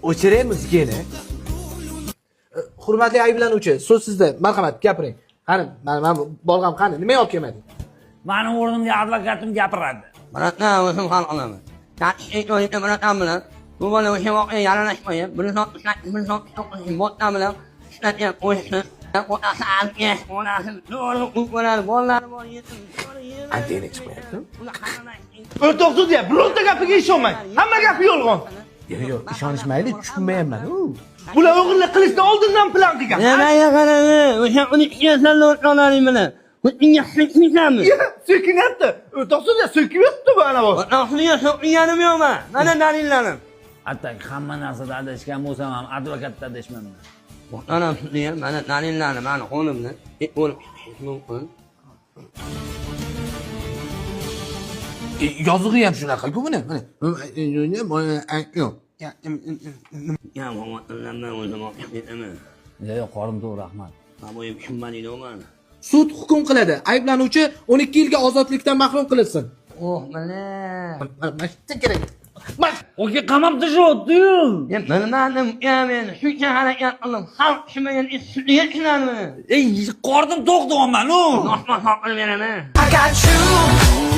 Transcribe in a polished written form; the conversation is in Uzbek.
O'chiring muzikani. Hurmatli ayblanuvchi, so'z sizda. Marhamat, gapiring. Qani, men bolg'am qani? Nima olib kelmading? Meni o'rnimga advokatim gapiradi. Biratdan o'zim hal qilaman. Tartibli o'yinda biratdan bilan bu bola o'sha voqea yaralashmayib, bir soat botdan bilan ishlatgan qo'yishni Antena chiqmayapti. O'rtoq sudya, bironta gapiga ishonmang. Hamma gapi yolg'on. Yo'q, ishonishmayli, tushunmayapman. Bular o'g'irlik qilishni oldindan plan qilgan. nimaga qaradi? O'sha 12 yoshlarni o'rtoqlaring bilan o'zingga hikmiysanmi? So'kinyapti. O'rtoq sudya so'kiyapti bu ana bu. O'rtoqliga so'kganim yo'qman. Mana dalillarim. Atak hamma narsada adashgan bo'lsam ham advokatda adashmayman. Muhtaram sudya, mana dalillarim mani qo'limda. Bo'lib mumkin. Yozig'i ham shunaqa-ku buni. Mana. Yo'q. Ya vatandan o'zim olib ketaman. Yo'q, qorim to'g'ri, rahmat. Tamoyim tushunmadingmi? Sud hukm qiladi. Ayblanuvchi 12 yilga ozodlikdan mahrum qilinsin. Oh, mana. Mana kerak. Oke, qamab tashlabdi-yu. Bilmadim, men shuncha harakat qildim. Xalq tushunmagan sudga tushunarmi? Qornim to'q deyapman-ku. Nohma qilib beraman. I got you.